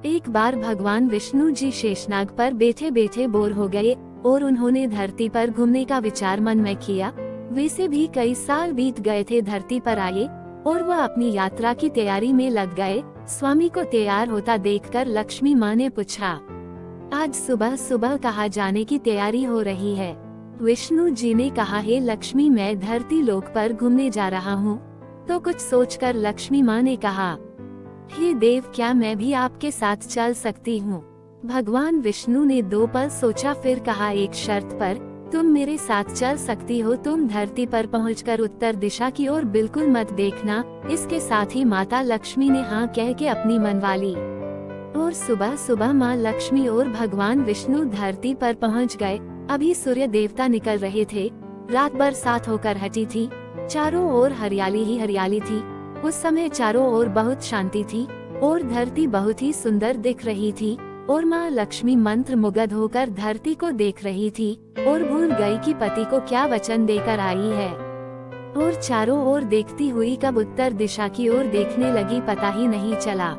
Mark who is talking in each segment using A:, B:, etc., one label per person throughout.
A: एक बार भगवान विष्णु जी शेषनाग पर बैठे बैठे बोर हो गए और उन्होंने धरती पर घूमने का विचार मन में किया। वैसे भी कई साल बीत गए थे धरती पर आए और वह अपनी यात्रा की तैयारी में लग गए। स्वामी को तैयार होता देखकर लक्ष्मी माँ ने पूछा, आज सुबह सुबह कहाँ जाने की तैयारी हो रही है? विष्णु जी ने कहा, हे लक्ष्मी, मैं धरती लोक पर घूमने जा रहा हूँ। तो कुछ सोचकर लक्ष्मी माँ ने कहा, हे देव, क्या मैं भी आपके साथ चल सकती हूँ? भगवान विष्णु ने 2 पल सोचा, फिर कहा, एक शर्त पर। तुम मेरे साथ चल सकती हो। तुम धरती पर पहुंचकर उत्तर दिशा की ओर बिल्कुल मत देखना। इसके साथ ही माता लक्ष्मी ने हाँ कह के अपनी मनवा ली। और सुबह सुबह माँ लक्ष्मी और भगवान विष्णु धरती पर पहुंच गए। अभी सूर्य देवता निकल रहे थे। रात बरसात होकर हटी थी। चारों ओर हरियाली ही हरियाली थी। उस समय चारों ओर बहुत शांति थी और धरती बहुत ही सुंदर दिख रही थी। और माँ लक्ष्मी मंत्र मुग्ध होकर धरती को देख रही थी और भूल गई कि पति को क्या वचन देकर आई है। और चारों ओर देखती हुई कब उत्तर दिशा की ओर देखने लगी पता ही नहीं चला।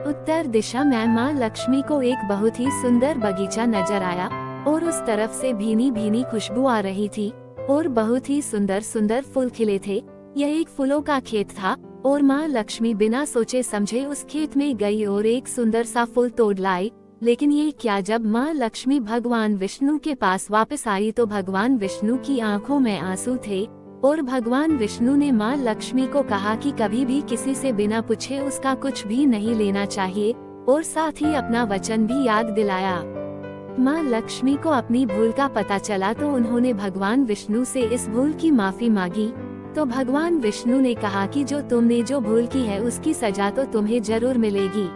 A: उत्तर दिशा में माँ लक्ष्मी को एक बहुत ही सुंदर बगीचा नजर आया और उस तरफ से भीनी भीनी खुशबू आ रही थी और बहुत ही सुंदर सुंदर फूल खिले थे। यह एक फूलों का खेत था और माँ लक्ष्मी बिना सोचे समझे उस खेत में गई और एक सुंदर सा फूल तोड़ लाई। लेकिन ये क्या, जब माँ लक्ष्मी भगवान विष्णु के पास वापस आई तो भगवान विष्णु की आंखों में आंसू थे और भगवान विष्णु ने माँ लक्ष्मी को कहा कि कभी भी किसी से बिना पूछे उसका कुछ भी नहीं लेना चाहिए और साथ ही अपना वचन भी याद दिलाया। माँ लक्ष्मी को अपनी भूल का पता चला तो उन्होंने भगवान विष्णु से इस भूल की माफी मांगी। तो भगवान विष्णु ने कहा कि जो तुमने जो भूल की है उसकी सजा तो तुम्हें जरूर मिलेगी।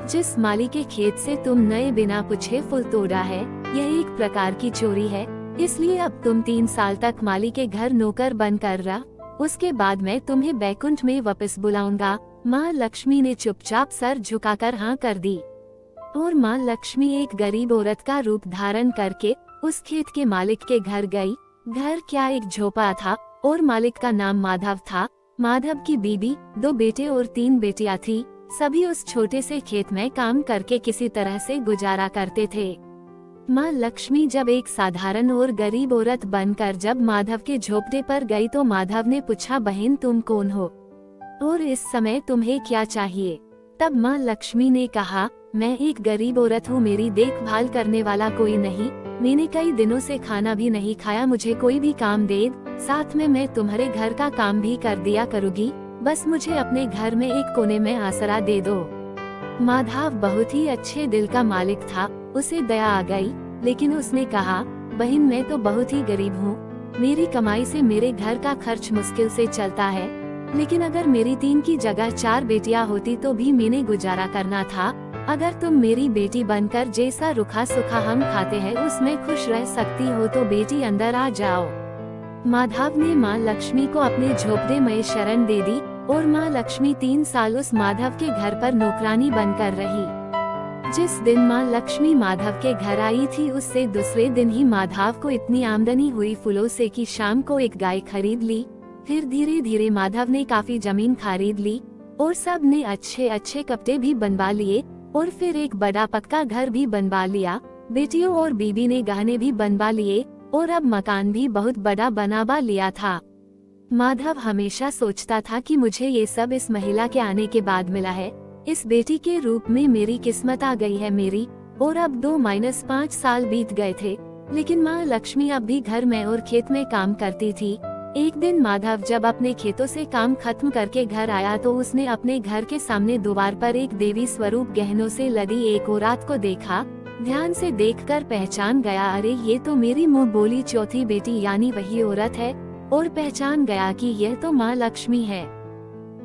A: जिस माली के खेत से तुम नए बिना पूछे फूल तोड़ा है, यह एक प्रकार की चोरी है। इसलिए अब तुम 3 साल तक माली के घर नौकर बनकर रह। उसके बाद मैं तुम्हें बैकुंठ में वापस बुलाऊंगा। माँ लक्ष्मी ने चुपचाप सर झुकाकर हाँ कर दी और माँ लक्ष्मी एक गरीब औरत का रूप धारण करके उस खेत के मालिक के घर गई। घर क्या, एक झोपड़ा था और मालिक का नाम माधव था। माधव की बीबी, 2 बेटे और 3 बेटियां थी। सभी उस छोटे से खेत में काम करके किसी तरह से गुजारा करते थे। माँ लक्ष्मी जब एक साधारण और गरीब औरत बनकर जब माधव के झोपड़े पर गई तो माधव ने पूछा, बहन तुम कौन हो और इस समय तुम्हें क्या चाहिए? तब माँ लक्ष्मी ने कहा, मैं एक गरीब औरत हूँ, मेरी देखभाल करने वाला कोई नहीं। मैंने कई दिनों से खाना भी नहीं खाया, मुझे कोई भी काम दे, साथ में मैं तुम्हारे घर का काम भी कर दिया करूँगी। बस मुझे अपने घर में एक कोने में आसरा दे दो। माधव बहुत ही अच्छे दिल का मालिक था। उसे दया आ गई, लेकिन उसने कहा, बहन मैं तो बहुत ही गरीब हूँ। मेरी कमाई से मेरे घर का खर्च मुश्किल से चलता है। लेकिन अगर मेरी 3 की जगह 4 बेटियां होती तो भी मैंने गुजारा करना था। अगर तुम मेरी बेटी बनकर जैसा रुखा सुखा हम खाते हैं उसमें खुश रह सकती हो तो बेटी अंदर आ जाओ। माधव ने माँ लक्ष्मी को अपने झोपड़े में शरण दे दी और माँ लक्ष्मी 3 साल उस माधव के घर पर नौकरानी बनकर रही। जिस दिन माँ लक्ष्मी माधव के घर आई थी उससे दूसरे दिन ही माधव को इतनी आमदनी हुई फूलों से कि शाम को एक गाय खरीद ली। फिर धीरे धीरे माधव ने काफी जमीन खरीद ली और सब ने अच्छे अच्छे कपड़े भी बनवा लिए और फिर एक बड़ा पक्का घर भी बनवा लिया। बेटियों और बीबी ने गहने भी बनवा लिए और अब मकान भी बहुत बड़ा बनवा लिया था। माधव हमेशा सोचता था कि मुझे ये सब इस महिला के आने के बाद मिला है। इस बेटी के रूप में मेरी किस्मत आ गई है मेरी। और अब 2-5 साल बीत गए थे, लेकिन माँ लक्ष्मी अब भी घर में और खेत में काम करती थी। एक दिन माधव जब अपने खेतों से काम खत्म करके घर आया तो उसने अपने घर के सामने द्वार पर एक देवी स्वरूप गहनों से लदी एक औरत को देखा। ध्यान से देखकर पहचान गया, अरे ये तो मेरी मुँह बोली चौथी बेटी यानी वही औरत है। और पहचान गया कि यह तो माँ लक्ष्मी है।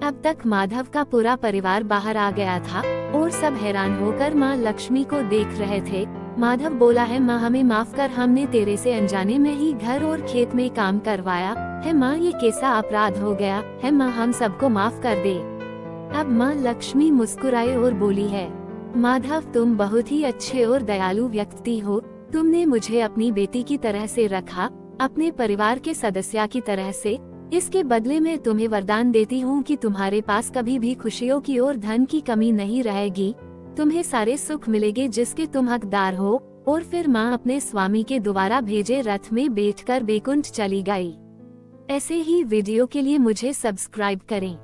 A: अब तक माधव का पूरा परिवार बाहर आ गया था और सब हैरान होकर माँ लक्ष्मी को देख रहे थे। माधव बोला, है माँ हमें माफ कर, हमने तेरे से अनजाने में ही घर और खेत में काम करवाया है माँ, ये कैसा अपराध हो गया है माँ, हम सबको माफ कर दे। अब माँ लक्ष्मी मुस्कुराए और बोली है, माधव तुम बहुत ही अच्छे और दयालु व्यक्ति हो। तुमने मुझे अपनी बेटी की तरह से रखा, अपने परिवार के सदस्य की तरह से। इसके बदले में तुम्हें वरदान देती हूँ कि तुम्हारे पास कभी भी खुशियों की और धन की कमी नहीं रहेगी। तुम्हें सारे सुख मिलेंगे जिसके तुम हकदार हो। और फिर माँ अपने स्वामी के द्वारा भेजे रथ में बैठकर बैकुंठ चली गई। ऐसे ही वीडियो के लिए मुझे सब्सक्राइब करें।